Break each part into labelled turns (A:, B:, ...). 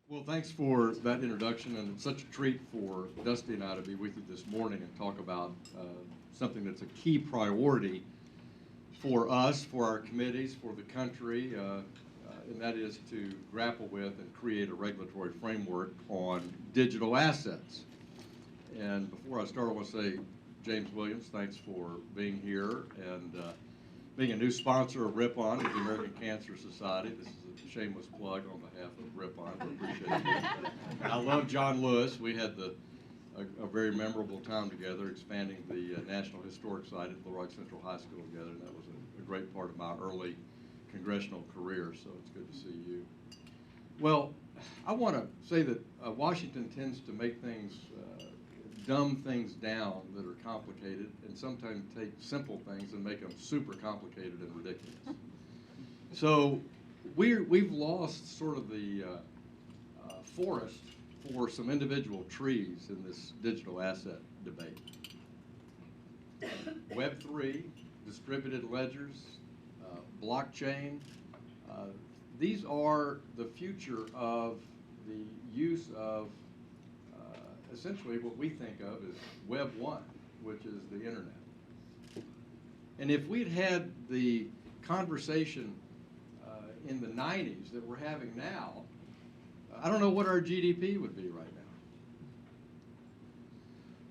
A: Well, thanks for that introduction, and it's such a treat for Dusty and I to be with you this morning and talk about something that's a key priority for us, for our committees, for the country, and that is to grapple with and create a regulatory framework on digital assets. And before I start, I want to say, James Williams, thanks for being here and being a new sponsor of Ripon with the American Cancer Society. This is a shameless plug on behalf of Ripon. We appreciate it. I love John Lewis. We had a very memorable time together expanding the National Historic Site at Little Rock Central High School together, and that was a great part of my early congressional career, so it's good to see you. Well, I want to say that Washington tends to make things dumb things down that are complicated, and sometimes take simple things and make them super complicated and ridiculous. So we've lost sort of the forest for some individual trees in this digital asset debate. Web3, distributed ledgers, blockchain, these are the future of the use of essentially what we think of as Web 1, which is the internet. And if we'd had the conversation in the 90s that we're having now, I don't know what our GDP would be right now.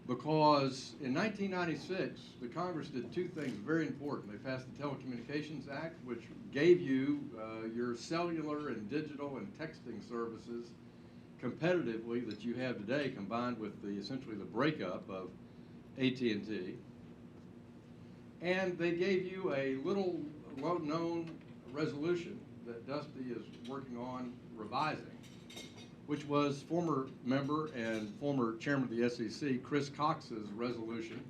A: Because in 1996, the Congress did two things very important. They passed the Telecommunications Act, which gave you your cellular and digital and texting services competitively that you have today, combined with essentially the breakup of AT&T. And they gave you a little known resolution that Dusty is working on revising, which was former member and former chairman of the SEC, Chris Cox's resolution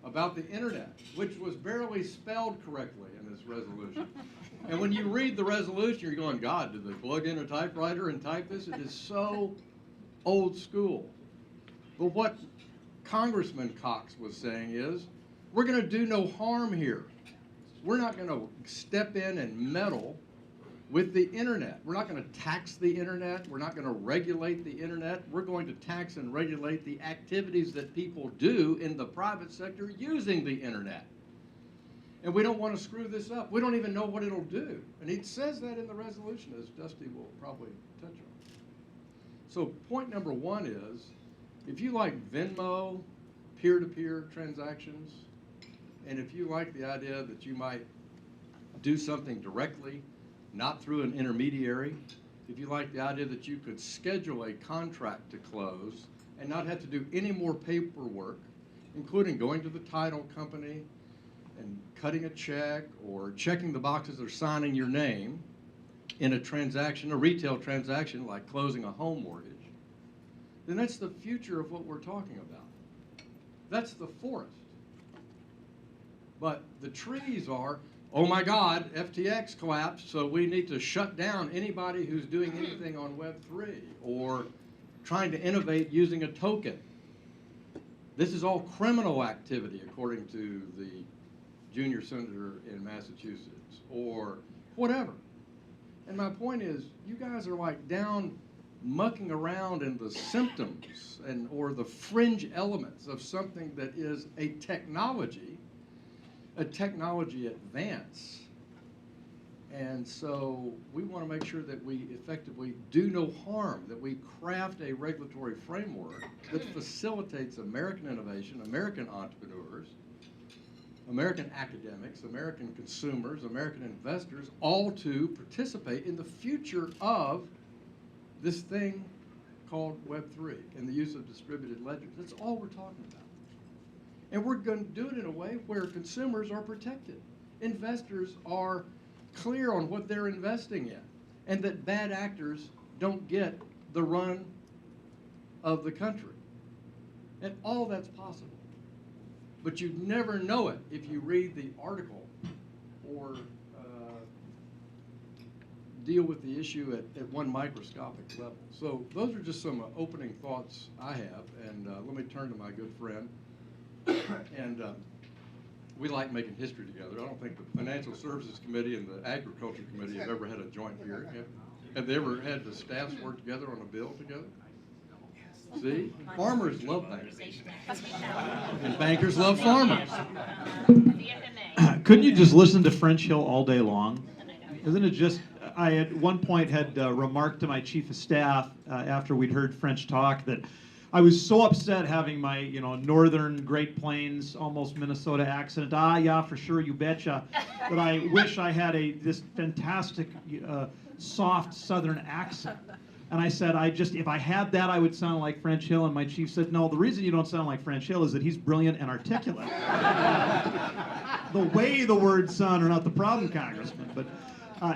A: about the internet, which was barely spelled correctly in this resolution. And when you read the resolution, you're going, God, did they plug in a typewriter and type this? It is so old school. But what Congressman Cox was saying is, we're going to do no harm here. We're not going to step in and meddle with the internet. We're not going to tax the internet. We're not going to regulate the internet. We're going to tax and regulate the activities that people do in the private sector using the internet. And we don't want to screw this up. We don't even know what it'll do. And he says that in the resolution, as Dusty will probably touch on. So point number one is, if you like Venmo, peer-to-peer transactions, and if you like the idea that you might do something directly, not through an intermediary, if you like the idea that you could schedule a contract to close and not have to do any more paperwork, including going to the title company and cutting a check or checking the boxes or signing your name in a transaction, a retail transaction like closing a home mortgage, then that's the future of what we're talking about. That's the forest. But the trees are, oh my God, FTX collapsed, so we need to shut down anybody who's doing anything on Web3 or trying to innovate using a token. This is all criminal activity, according to the junior senator in Massachusetts, or whatever. And my point is, you guys are like down mucking around in the symptoms or the fringe elements of something that is a technology advance. And so we want to make sure that we effectively do no harm, that we craft a regulatory framework that facilitates American innovation, American entrepreneurs, American academics, American consumers, American investors, all to participate in the future of this thing called Web3 and the use of distributed ledgers. That's all we're talking about. And we're going to do it in a way where consumers are protected. Investors are clear on what they're investing in, and that bad actors don't get the run of the country. And all that's possible. But you'd never know it if you read the article or deal with the issue at one microscopic level. So those are just some opening thoughts I have, and let me turn to my good friend. And we like making history together. I don't think the Financial Services Committee and the Agriculture Committee have ever had a joint hearing. Have they ever had the staffs work together on a bill together? See, farmers love bankers, and bankers love farmers.
B: Couldn't you just listen to French Hill all day long? Isn't it just, I at one point had remarked to my chief of staff after we'd heard French talk that I was so upset having my, northern Great Plains, almost Minnesota accent, yeah, for sure, you betcha, that I wish I had this fantastic, soft southern accent. And I said, if I had that, I would sound like French Hill. And my chief said, no, the reason you don't sound like French Hill is that he's brilliant and articulate. The way the words sound are not the problem, Congressman. But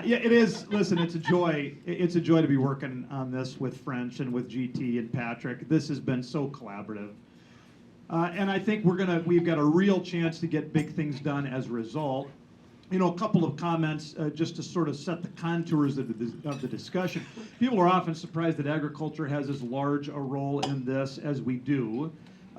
B: yeah, it is. Listen, it's a joy. It's a joy to be working on this with French and with GT and Patrick. This has been so collaborative. And I think we've got a real chance to get big things done as a result. A couple of comments just to sort of set the contours of the discussion. People are often surprised that agriculture has as large a role in this as we do.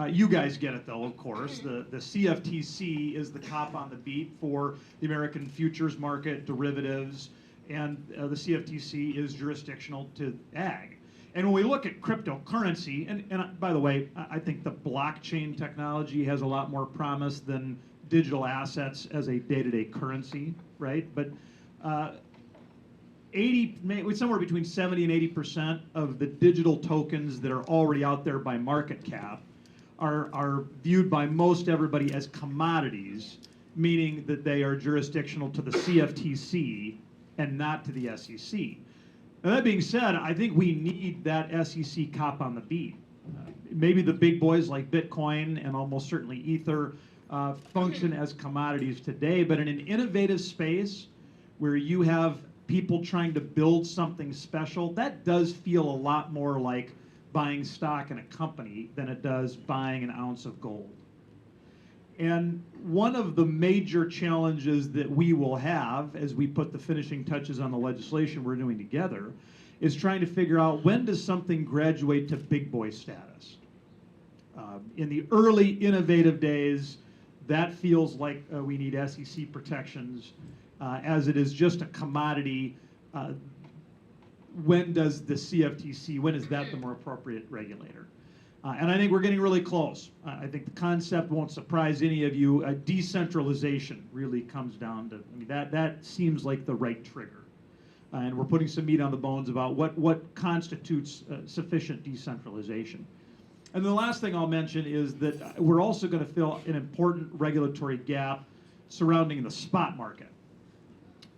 B: You guys get it, though, of course. The CFTC is the cop on the beat for the American futures market, derivatives, and the CFTC is jurisdictional to ag. And when we look at cryptocurrency, and by the way, I think the blockchain technology has a lot more promise than digital assets as a day-to-day currency, right? But somewhere between 70 and 80% of the digital tokens that are already out there by market cap are viewed by most everybody as commodities, meaning that they are jurisdictional to the CFTC and not to the SEC. Now, that being said, I think we need that SEC cop on the beat. Maybe the big boys like Bitcoin and almost certainly Ether function as commodities today, but in an innovative space where you have people trying to build something special, that does feel a lot more like buying stock in a company than it does buying an ounce of gold. And one of the major challenges that we will have as we put the finishing touches on the legislation we're doing together is trying to figure out, when does something graduate to big boy status? In the early innovative days, that feels like we need SEC protections. As it is just a commodity, when does the CFTC, when is that the more appropriate regulator? And I think we're getting really close. I think the concept won't surprise any of you. Decentralization really comes down to, that seems like the right trigger. And we're putting some meat on the bones about what constitutes sufficient decentralization. And the last thing I'll mention is that we're also going to fill an important regulatory gap surrounding the spot market.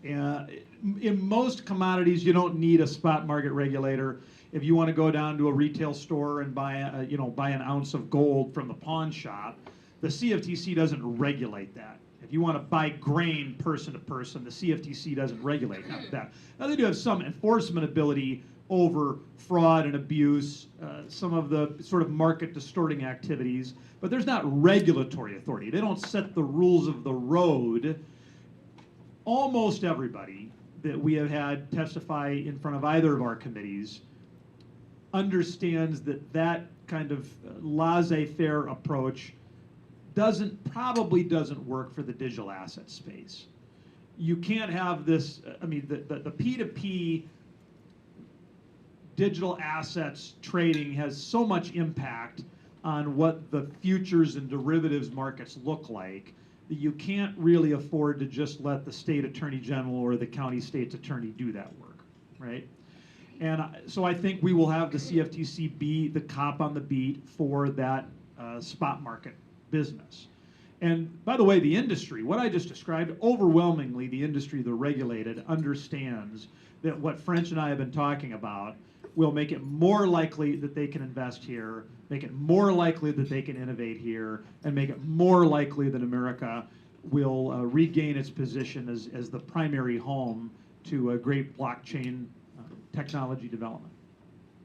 B: In most commodities, you don't need a spot market regulator. If you want to go down to a retail store and buy an ounce of gold from the pawn shop, the CFTC doesn't regulate that. If you want to buy grain person to person, the CFTC doesn't regulate that. Now, they do have some enforcement ability over fraud and abuse, some of the sort of market distorting activities, but there's not regulatory authority. They don't set the rules of the road. Almost everybody that we have had testify in front of either of our committees understands that kind of laissez-faire approach probably doesn't work for the digital asset space. You can't have this, the P2P digital assets trading has so much impact on what the futures and derivatives markets look like that you can't really afford to just let the state attorney general or the county state's attorney do that work, right? And so I think we will have the CFTC be the cop on the beat for that spot market business. And by the way, the industry, what I just described, overwhelmingly the industry, the regulated, understands that what French and I have been talking about will make it more likely that they can invest here, make it more likely that they can innovate here, and make it more likely that America will regain its position as the primary home to a great blockchain technology development.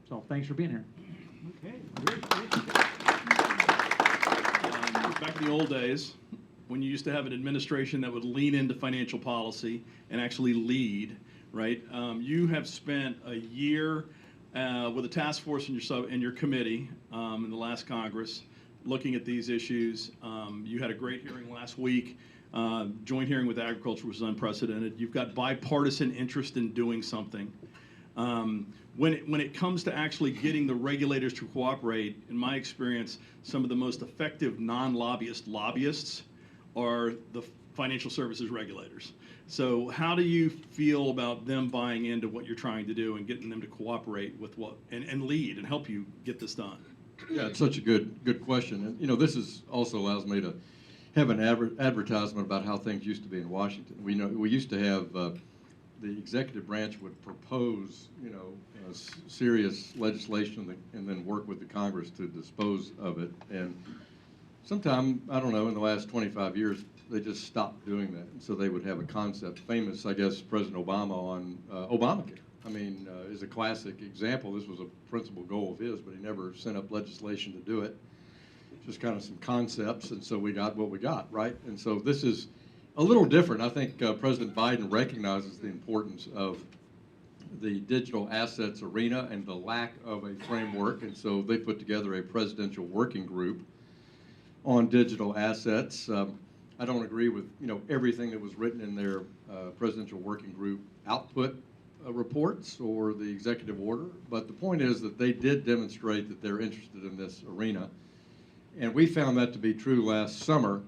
B: So thanks for being here.
C: Okay, great. Thank you.
D: Back in the old days, when you used to have an administration that would lean into financial policy and actually lead, right? You have spent a year with a task force in your committee in the last Congress looking at these issues. You had a great hearing last week. Joint hearing with agriculture was unprecedented. You've got bipartisan interest in doing something. When it comes to actually getting the regulators to cooperate, in my experience, some of the most effective non-lobbyist lobbyists are the financial services regulators. So how do you feel about them buying into what you're trying to do and getting them to cooperate with what and lead and help you get this done?
A: Yeah, it's such a good question. And, you know, this is also allows me to have an advertisement about how things used to be in Washington. We know we used to have the executive branch would propose, you know, serious legislation and then work with the Congress to dispose of it. And sometime, I don't know, in the last 25 years, they just stopped doing that. And so they would have a concept, famous, I guess, President Obama on Obamacare. I mean, is a classic example. This was a principal goal of his, but he never sent up legislation to do it. Just kind of some concepts, and so we got what we got, right? And so this is a little different. I think President Biden recognizes the importance of the digital assets arena and the lack of a framework, and so they put together a presidential working group on digital assets. I don't agree with, you know, everything that was written in their presidential working group output reports or the executive order, but the point is that they did demonstrate that they're interested in this arena. And we found that to be true last summer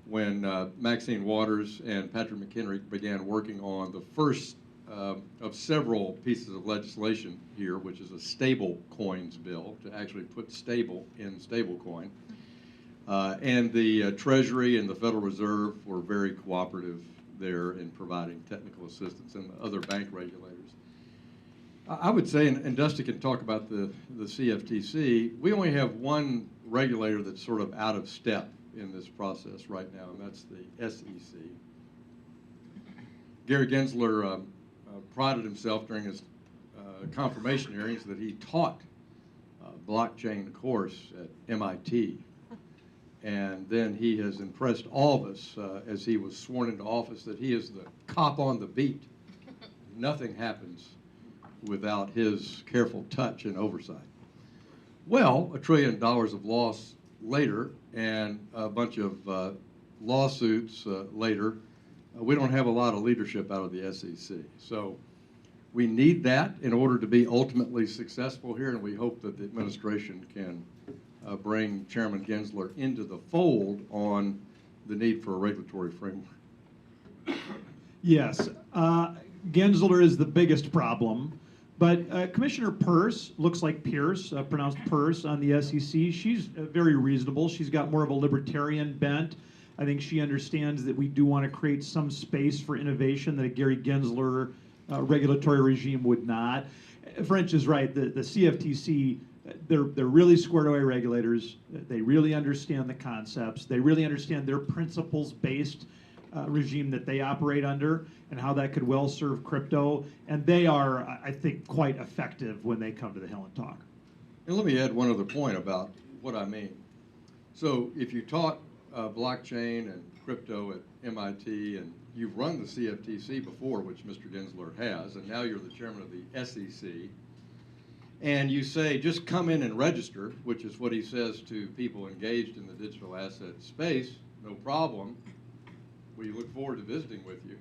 A: when Maxine Waters and Patrick McHenry began working on the first of several pieces of legislation here, which is a stable coins bill to actually put stable in stable coin. And the Treasury and the Federal Reserve were very cooperative there in providing technical assistance, and the other bank regulators. I would say, and Dusty can talk about the CFTC, we only have one regulator that's sort of out of step in this process right now, and that's the SEC. Gary Gensler prided himself during his confirmation hearings that he taught blockchain course at MIT. And then he has impressed all of us as he was sworn into office that he is the cop on the beat. Nothing happens without his careful touch and oversight. Well, $1 trillion of loss later and a bunch of lawsuits later, we don't have a lot of leadership out of the SEC. So we need that in order to be ultimately successful here, and we hope that the administration can bring Chairman Gensler into the fold on the need for a regulatory framework.
B: Yes, Gensler is the biggest problem, but Commissioner Peirce, looks like Pierce, pronounced Peirce on the SEC, she's very reasonable. She's got more of a libertarian bent. I think she understands that we do want to create some space for innovation that a Gary Gensler regulatory regime would not. French is right, the CFTC, they're really squared away regulators. They really understand the concepts. They really understand their principles-based regime that they operate under and how that could well serve crypto. And they are, I think, quite effective when they come to the Hill and talk.
A: And let me add one other point about what I mean. So if you taught blockchain and crypto at MIT and you've run the CFTC before, which Mr. Gensler has, and now you're the chairman of the SEC, and you say, just come in and register, which is what he says to people engaged in the digital asset space, no problem. We look forward to visiting with you.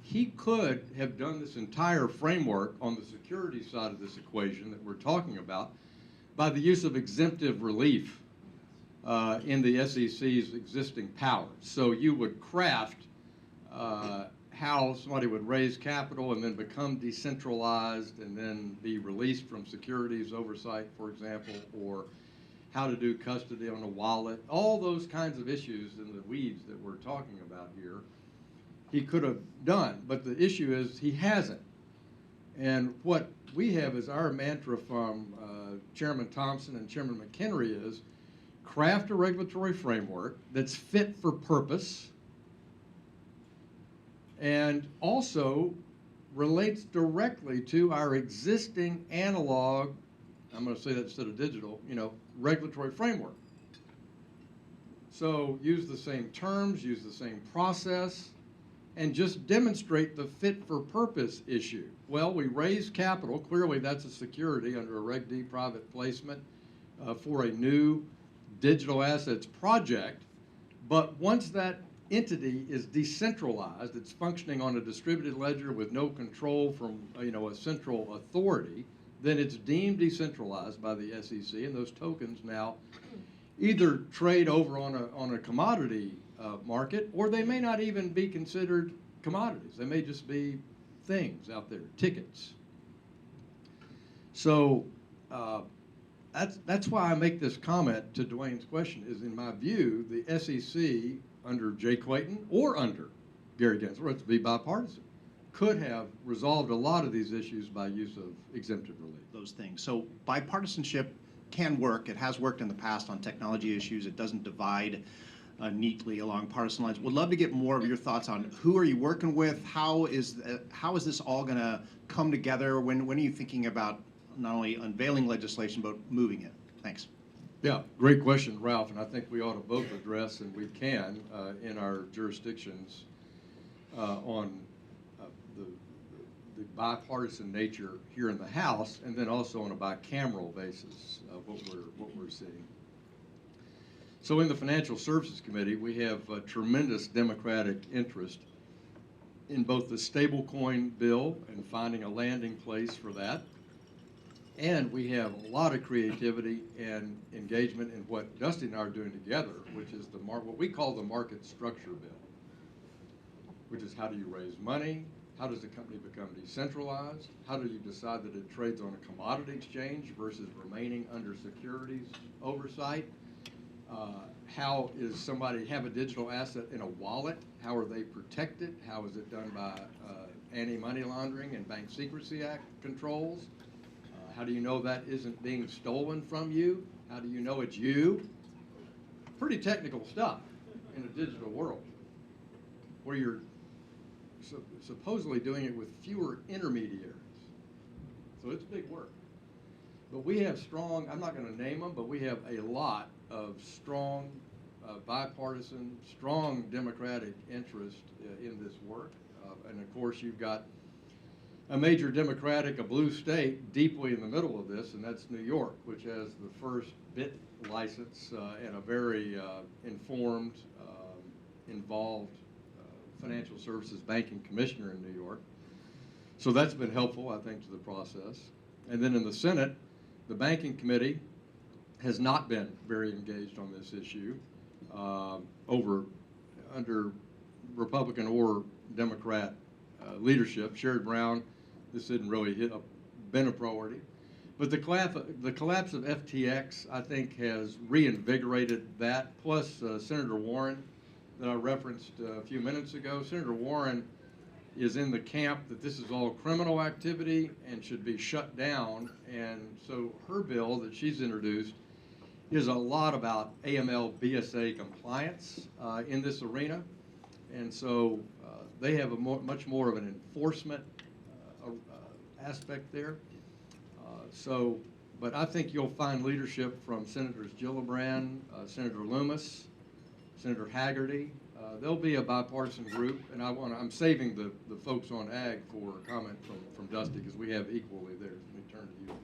A: He could have done this entire framework on the security side of this equation that we're talking about by the use of exemptive relief in the SEC's existing powers. So you would craft how somebody would raise capital and then become decentralized and then be released from securities oversight, for example, or how to do custody on a wallet, all those kinds of issues in the weeds that we're talking about here, he could have done. But the issue is he hasn't. And what we have as our mantra from Chairman Thompson and Chairman McHenry is craft a regulatory framework that's fit for purpose and also relates directly to our existing analog, I'm going to say that instead of digital, regulatory framework. So use the same terms, use the same process, and just demonstrate the fit for purpose issue. Well, we raise capital, clearly that's a security under a Reg D private placement for a new digital assets project, but once that entity is decentralized, it's functioning on a distributed ledger with no control from a central authority, then it's deemed decentralized by the SEC, and those tokens now either trade over on a commodity market, or they may not even be considered commodities. They may just be things out there, tickets. So that's why I make this comment to Dwayne's question, is in my view, the SEC under Jay Clayton or under Gary Gensler, to be bipartisan, could have resolved a lot of these issues by use of exemptive relief.
E: Those things. So bipartisanship can work. It has worked in the past on technology issues. It doesn't divide neatly along partisan lines. Would love to get more of your thoughts on who are you working with? How is this all going to come together? When are you thinking about not only unveiling legislation but moving it? Thanks.
A: Yeah, great question, Ralph, and I think we ought to both address, and we can, in our jurisdictions on the bipartisan nature here in the House, and then also on a bicameral basis, what we're seeing. So in the Financial Services Committee, we have a tremendous Democratic interest in both the stablecoin bill and finding a landing place for that. And we have a lot of creativity and engagement in what Dusty and I are doing together, which is what we call the market structure bill, which is how do you raise money? How does the company become decentralized? How do you decide that it trades on a commodity exchange versus remaining under securities oversight? How is somebody have a digital asset in a wallet? How are they protected? How is it done by anti-money laundering and Bank Secrecy Act controls? How do you know that isn't being stolen from you? How do you know it's you? Pretty technical stuff in a digital world where you're supposedly doing it with fewer intermediaries. So it's big work. But we have strong, I'm not going to name them, but we have a lot of strong bipartisan, strong Democratic interest in this work. And of course, you've got a major Democratic, a blue state, deeply in the middle of this, and that's New York, which has the first BIT license and a very informed, involved financial services banking commissioner in New York. So that's been helpful, I think, to the process. And then in the Senate, the Banking Committee has not been very engaged on this issue under Republican or Democrat leadership. Sherrod Brown, this didn't really been a priority. But the collapse of FTX, I think, has reinvigorated that, plus Senator Warren that I referenced a few minutes ago. Senator Warren is in the camp that this is all criminal activity and should be shut down. And so her bill that she's introduced is a lot about AML BSA compliance in this arena. And so they have much more of an enforcement aspect there. But I think you'll find leadership from Senators Gillibrand, Senator Loomis, Senator Haggerty. There'll be a bipartisan group, and I'm saving the folks on ag for a comment from Dusty, because we have equally there. Let me turn to you.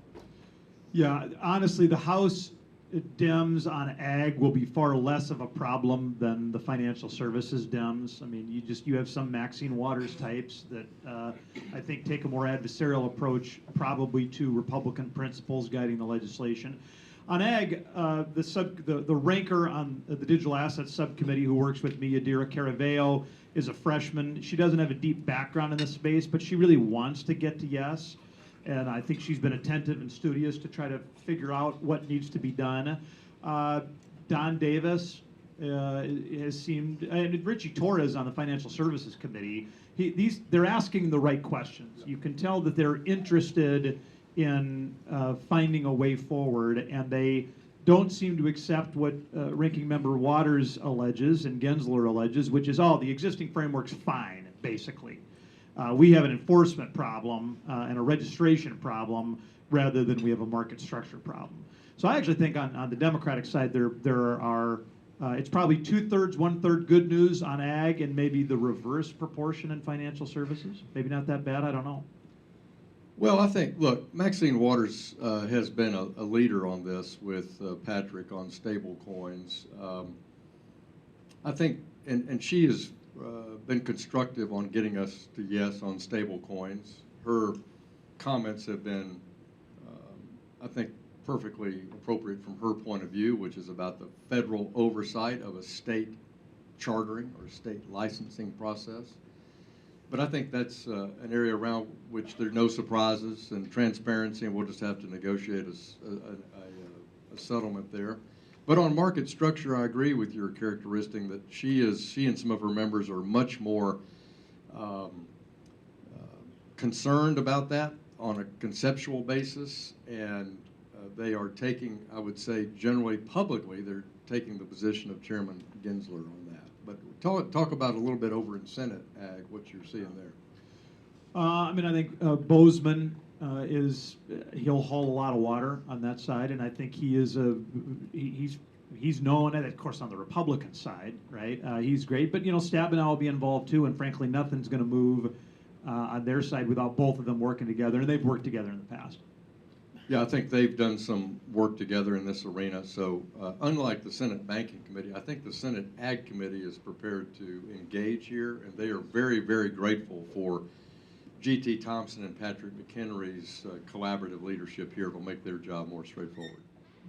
B: Yeah, honestly, the House Dems on ag will be far less of a problem than the financial services Dems. I mean, you have some Maxine Waters types that I think take a more adversarial approach, probably to Republican principles guiding the legislation. On ag, the ranker on the Digital Assets Subcommittee who works with me, Yadira Caraveo, is a freshman. She doesn't have a deep background in this space, but she really wants to get to yes. And I think she's been attentive and studious to try to figure out what needs to be done. Don Davis has seemed, and Richie Torres on the Financial Services Committee, they're asking the right questions. You can tell that they're interested in finding a way forward, and they don't seem to accept what Ranking Member Waters alleges and Gensler alleges, which is, the existing framework's fine, basically. We have an enforcement problem and a registration problem rather than we have a market structure problem. So I actually think on the Democratic side there are, it's probably 2/3, 1/3 good news on ag and maybe the reverse proportion in financial services. Maybe not that bad, I don't know.
A: Well, I think, look, Maxine Waters has been a leader on this with Patrick on stable coins. I think and she has been constructive on getting us to yes on stable coins. Her comments have been, I think, perfectly appropriate from her point of view, which is about the federal oversight of a state chartering or state licensing process. But I think that's an area around which there are no surprises and transparency, and we'll just have to negotiate a settlement there. But on market structure, I agree with your characteristic that she and some of her members are much more concerned about that on a conceptual basis, and they are taking, I would say, generally publicly, they're taking the position of Chairman Gensler on that. But talk about a little bit over in Senate, Ag, what you're seeing there.
B: I mean, I think Bozeman he'll haul a lot of water on that side, and I think he's known, and of course on the Republican side, right? He's great, but Stabenow will be involved too, and frankly, nothing's going to move on their side without both of them working together, and they've worked together in the past.
A: Yeah, I think they've done some work together in this arena. So unlike the Senate Banking Committee, I think the Senate Ag Committee is prepared to engage here, and they are very, very grateful for G.T. Thompson and Patrick McHenry's collaborative leadership here. It'll make their job more straightforward.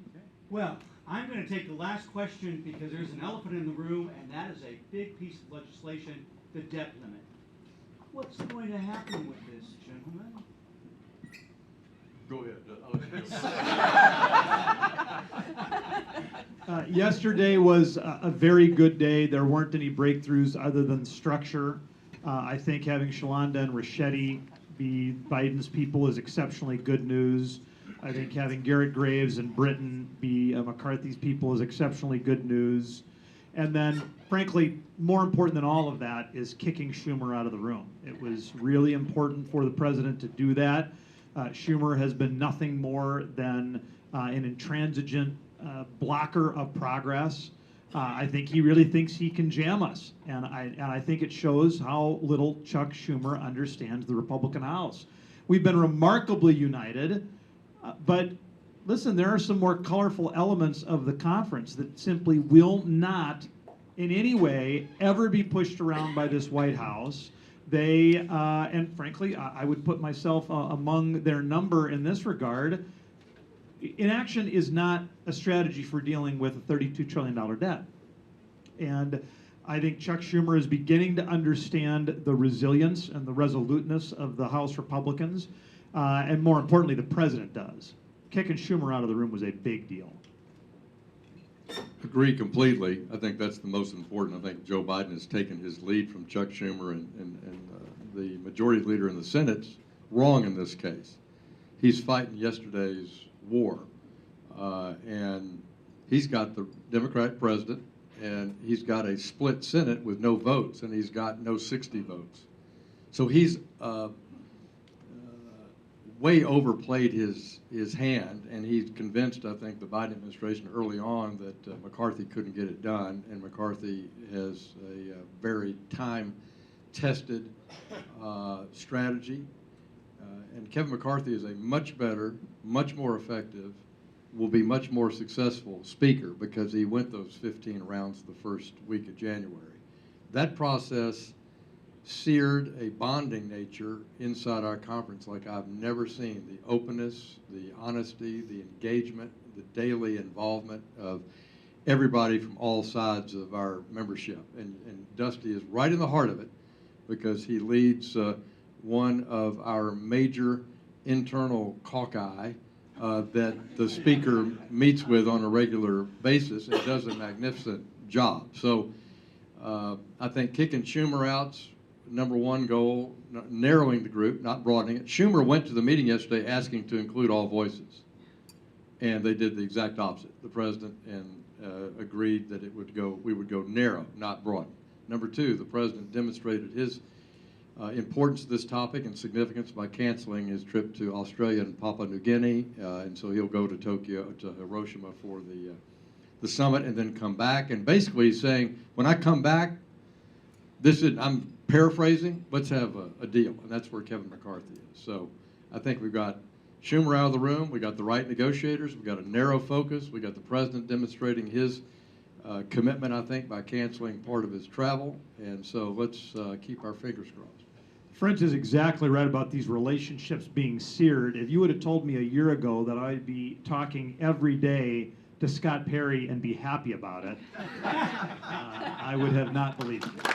C: Okay. Well, I'm going to take the last question because there's an elephant in the room, and that is a big piece of legislation, the debt limit. What's going to happen with this, gentlemen?
A: Go ahead.
B: Yesterday was a very good day. There weren't any breakthroughs other than structure. I think having Shalonda and Ricchetti be Biden's people is exceptionally good news. I think having Garrett Graves and Britton be McCarthy's people is exceptionally good news. And then, frankly, more important than all of that is kicking Schumer out of the room. It was really important for the president to do that. Schumer has been nothing more than an intransigent blocker of progress. I think he really thinks he can jam us, and I think it shows how little Chuck Schumer understands the Republican House. We've been remarkably united, but listen, there are some more colorful elements of the conference that simply will not in any way ever be pushed around by this White House. They, and frankly, I would put myself among their number in this regard. Inaction is not a strategy for dealing with a $32 trillion debt. And I think Chuck Schumer is beginning to understand the resilience and the resoluteness of the House Republicans, and more importantly, the president does. Kicking Schumer out of the room was a big deal.
A: Agree completely. I think that's the most important. I think Joe Biden has taken his lead from Chuck Schumer, and the majority leader in the Senate's wrong in this case. He's fighting yesterday's war, and he's got the Democratic president, and he's got a split Senate with no votes, and he's got no 60 votes. So he's way overplayed his hand, and he's convinced, I think, the Biden administration early on that McCarthy couldn't get it done, and McCarthy has a very time-tested strategy. And Kevin McCarthy is a much better, much more effective, will be much more successful speaker because he went those 15 rounds the first week of January. That process seared a bonding nature inside our conference like I've never seen. The openness, the honesty, the engagement, the daily involvement of everybody from all sides of our membership. And Dusty is right in the heart of it because he leads one of our major internal caucus that the speaker meets with on a regular basis and does a magnificent job. So I think kicking Schumer out's number one goal, narrowing the group, not broadening it. Schumer went to the meeting yesterday asking to include all voices, and they did the exact opposite. The president agreed that we would go narrow, not broad. Number two, the president demonstrated his importance to this topic and significance by canceling his trip to Australia and Papua New Guinea, and so he'll go to Tokyo, to Hiroshima for the summit and then come back. And basically he's saying, when I come back, I'm paraphrasing, let's have a deal, and that's where Kevin McCarthy is. So I think we've got Schumer out of the room, we got the right negotiators, we got a narrow focus, we got the president demonstrating his commitment, I think, by canceling part of his travel. And so let's keep our fingers crossed.
B: French is exactly right about these relationships being seared. If you would have told me a year ago that I'd be talking every day to Scott Perry and be happy about it, I would have not believed it.